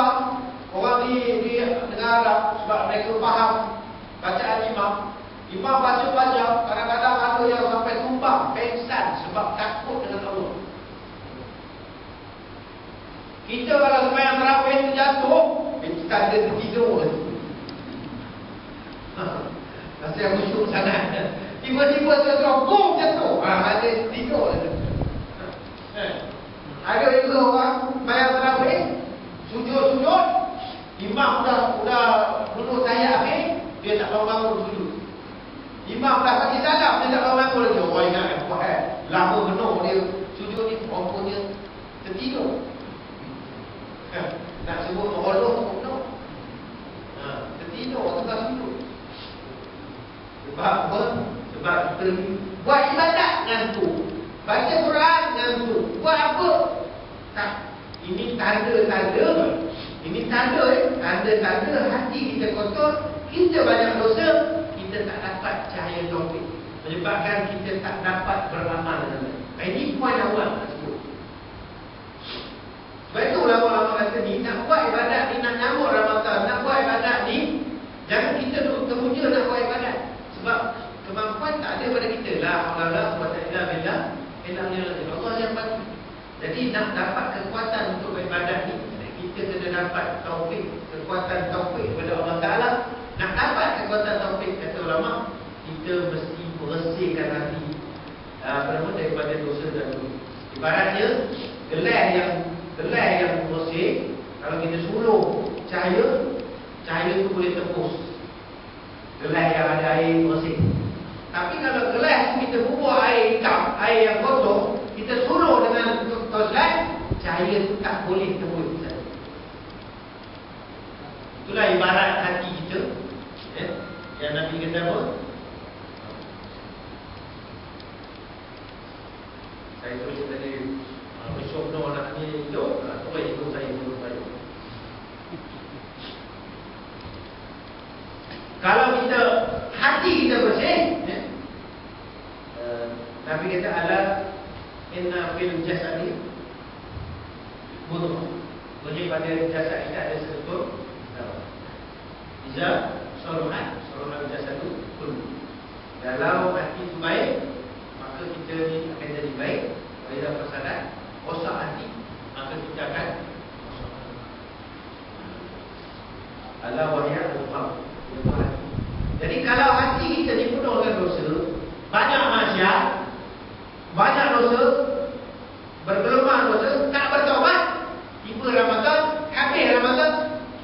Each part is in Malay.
dengar orang di negara Arab, sebab mereka faham bacaan imam. Imam baca-baca, kadang-kadang ada yang sampai tumbang, pengsan sebab takut dengan Allah. Kita kalau sembahyang tarawih terjatuh, kita ada tertidur. Rasa yang khusyuk sangat. Tiba-tiba terobong jatuh. Ada tidur. Ada juga orang sembahyang tarawih, sujud-sujud, imam dah duduk saya habis, dia tak bangun sujud. Imam dah bagi salam, dia tak bangun lagi. Oh ingat lama penuh dia sujud ni, perempuan dia tertidur. Nak sebut Allah tak penuh. Tertidur tengah sujud. Sebab apa? Sebab kita buat ibadat ngantuk, baca Quran ngantuk. Buat apa? Tak. Ini tanda-tanda. Ini tanda-tanda hati kita kotor, kita banyak dosa, kita tak dapat cahaya taufik, menyebabkan kita tak dapat beramal. Ini poin awal nak sebut. Sebab itu ulama-ulama kata ni, nak buat ibadat ni, nak nyambut Ramadan, nak buat ibadat ni, jangan kita teruja nak buat ibadat. Sebab kemampuan tak ada pada kita. La haula wala quwwata illa billah. Allah yang bantu. Jadi nak dapat kekuatan untuk beribadat ni, kita kena dapat taufik, kekuatan taufik daripada Allah Ta'ala. Nak dapat kekuatan taufik, kata ulama, kita mesti bersihkan hati daripada dosa dan dosa. Ibaratnya gelas yang bersih, kalau kita suluh cahaya tu boleh tembus gelas yang ada air bersih. Tapi kalau gelas kita bubuh air hitam, air yang kotor, kita suluh dengan torchlight, cahaya tu tak boleh tembus. Itulah ibarat hati kita, yang Nabi kata apa? Saya tulis tadi, besok no nak ni hidup, tulis itu saya. Kalau kita hati kita bersih, Nabi kata ala inna fil jasadi mudghah. Jadi pada jasad kita ada struktur darah. Iza saluhat jasadu kullu. Kalau hati itu baik, maka kita ni akan jadi baik. Bila fasadat, rosak hati, maka kita akan rosak. Ala wahya al-qalb. Jadi kalau hati kita ni penuh dengan dosa, banyak maksiat, banyak dosa, bergelimang dosa, tak bertaubat, tiba Ramadan, habis Ramadan,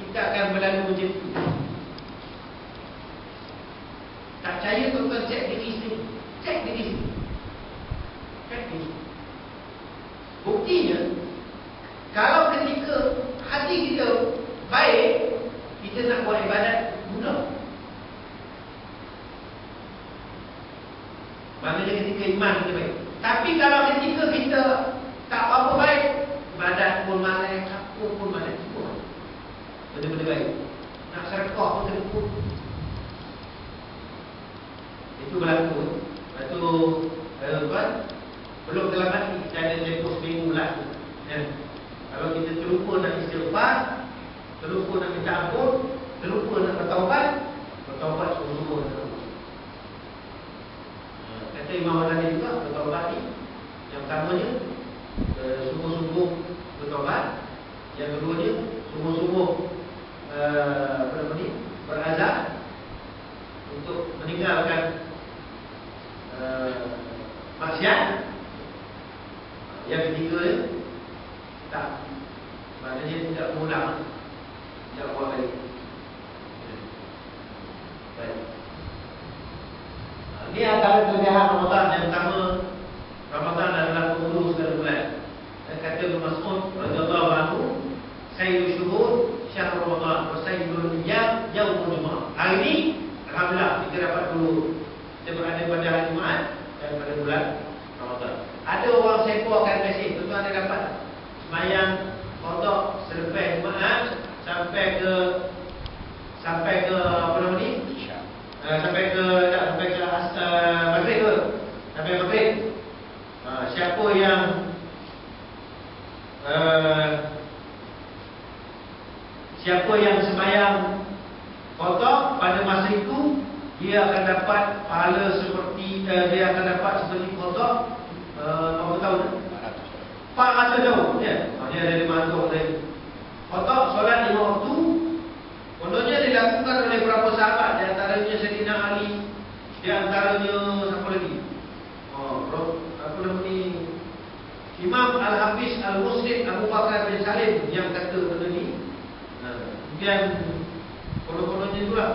kita akan berlalu macam itu. Tak percaya tuan-tuan, cek diri sendiri. Cek diri sendiri. Buktinya, kalau ketika hati kita baik, kita nak buat ibadat mudah. Maknanya ketika iman kita baik. Tapi kalau ketika kita tak apa baik, ibadat pun malas, apa pun malas, semua benda-benda baik. Nak sedekah pun terlupa. Itu berlaku. Lepas tu belum terlambat kita ada tempoh seminggu lah. Kalau kita terlupa nak istighfar, terlupa nak minta ampun, terlupa nak bertaubat sungguh-sungguh. Kata Imam Ghazali juga, bertaubat ni yang pertamanya sungguh-sungguh bertaubat, yang keduanya sungguh-sungguh berazam untuk meninggalkan maksiat. Yang ketiga tak, maknanya tidak mengulang, tidak buat lagi. Baik. Ini antara kelebihan Ramadan. Yang pertama, Ramadan adalah penghulu segala bulan. Dan kata Ibnu Mas'ud radhiyallahu anhu, sayyidul syuhur syahr Ramadan wa sayyidul ayyam yaumul Jumaah. Hari ini alhamdulillah kita dapat dulu, kita berada pada hari Jumaat dan pada bulan Ramadan. Ada orang seporkan mesej, tuan-tuan ada dapat sembahyang qada selepas Jumaat sampai ke apa nama ni? Sampai ke maghrib ke? Sampai maghrib. Siapa yang siapa yang sembahyang qada pada masa itu, dia akan dapat pahala seperti dia akan dapat seperti qada berapa tahun? 400 tahun. Ya, dia ada 500 tahun. Qada solat 5 waktu. Kononnya dilakukan oleh beberapa sahabat, di antaranya Sayyidina Ali, di antaranya siapa lagi? Apa nama ni? Imam Al-Hafiz Al-Muslim Abu Bakar bin Salim yang kata benda ni. Kemudian konon-kononnya itulah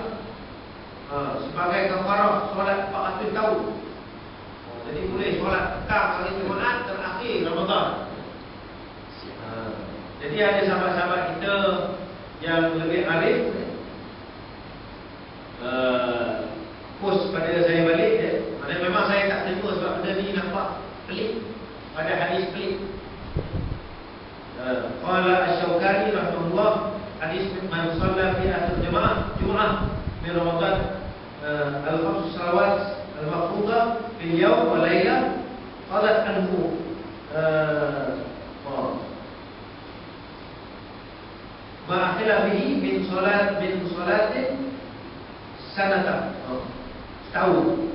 sebagai kafarah solat 400 tahun. Jadi boleh solat petang hari Jumaat terakhir Ramadan. Jadi ada sahabat-sahabat kita yang lebih arif, post pada saya balik ya. Memang saya tak terima sebab benda ni nampak pelik, pada hadis pelik. Qala Asy-Syaukani rahimahullah, hadis man shalla fi akhir Jumaah min Ramadan al-khams salawat al-mafruḍah fil yawm wa laylah qalat anhu ma khilafihi min salatin sanatan, setahun.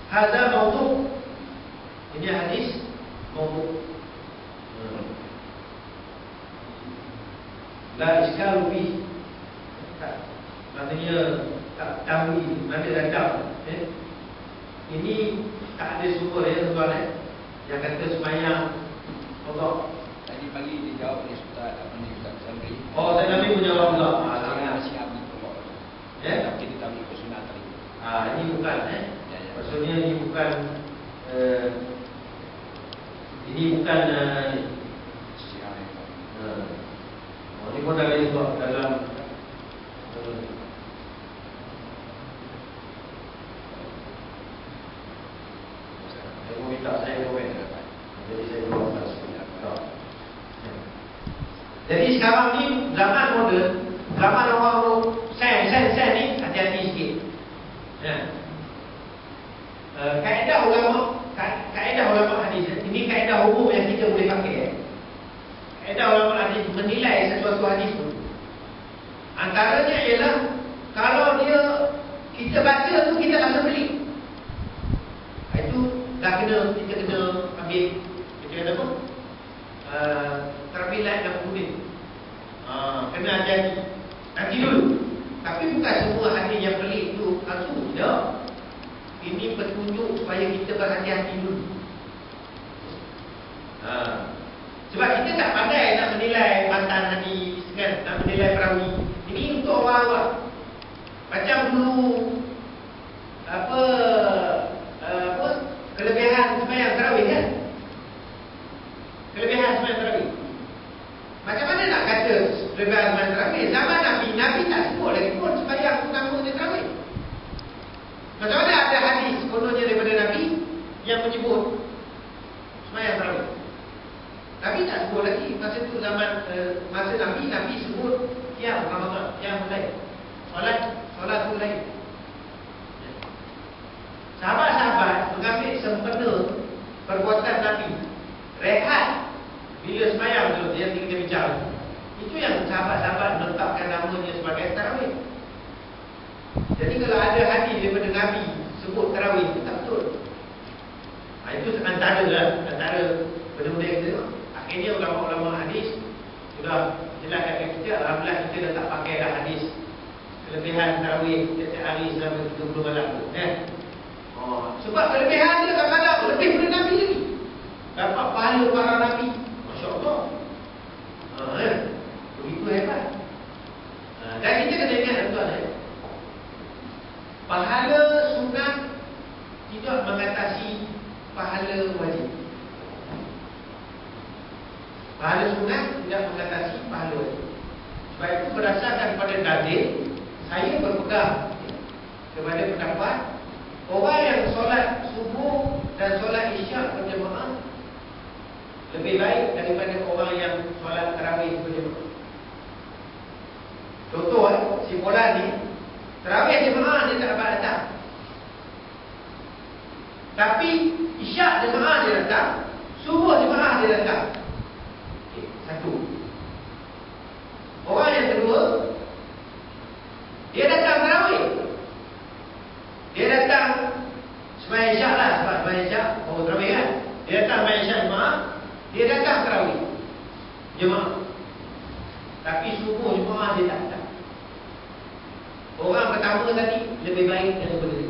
Hadza mawdu', ini hadis mawdu'. La iskalu fi, maknanya tak tahu mana datang. Ini tak ada sumber ya tuan yang kata sembahyang Allah. Tadi pagi dijawab oleh Ustaz Samri. Oh, Ustaz Nabi menjawab pula. Saya masih ambil pokok. Ya, tapi kita ambil kesunat tadi. Ini bukan maksudnya ini bukan ini pun ada juga dalam saya mau minta saya komen. Jadi saya jawab tak. Jadi sekarang ni zaman moden, zaman orang sen ni hati-hati sikit. Ya. Kaedah ulama hadis, ini kaedah hukum yang kita boleh pakai. Kaedah ulama hadis menilai sesuatu hadis tu, antaranya ialah kalau dia kita baca tu kita rasa beli, itu dah kita kena ambil, kita kata apa? Terbilat dan kemudian kena hati-hati. Nanti dulu. Tapi bukan semua hadis yang pelik tu palsu, tidak. Ini petunjuk supaya kita berhati-hati dulu. Sebab kita tak pandai nak menilai matan hadis kan, nak menilai perawi. Ini untuk orang awam. Macam dulu kelebihan sembahyang tarawih kan? Kelebihan sembahyang tarawih. Macam mana nak kata kelebihan sembahyang tarawih? Zaman Nabi tak sebut lagi pun sembahyang tu namanya tarawih. Macam mana ada hadis kononnya daripada Nabi yang menyebut sembahyang tarawih? Nabi tak sebut lagi. Masa tu zaman masa Nabi sebut qiyam Ramadan, qiyam lail. Solat lail. Sahabat-sahabat mengambil sempena perbuatan Nabi. Rehat bila sembahyang tu yang kita bincang. Itu yang sahabat-sahabat menetapkan namanya sebagai tarawih. Jadi kalau ada hadis daripada Nabi sebut tarawih itu tak betul. Itu antara benda-benda yang kita tengok. Akhirnya ulama-ulama hadis sudah jelaskan kita, alhamdulillah kita dah tak pakai dah hadis kelebihan tarawih setiap hari selama 30 malam tu. Sebab kelebihan dia kadang-kadang lebih daripada Nabi lagi. Dapat pahala para Nabi. Masya Allah. Begitu hebat. Dan kita kena ingat tuan-tuan, pahala sunat tidak mengatasi pahala wajib. Pahala sunat tidak mengatasi pahala wajib. Sebab itu berdasarkan pada dalil, saya berpegang kepada pendapat orang yang solat subuh dan solat isyak berjemaah lebih baik daripada orang yang solat tarawih berjemaah. Contoh si Polan ni tarawih jemaah dia tak dapat datang, tapi isyak jemaah dia datang, subuh jemaah dia datang. Satu. Dia datang main syak jemaah, dia datang tarawih jemaah. Tapi subuh jemaah dia tak datang. Orang pertama tadi lebih baik daripada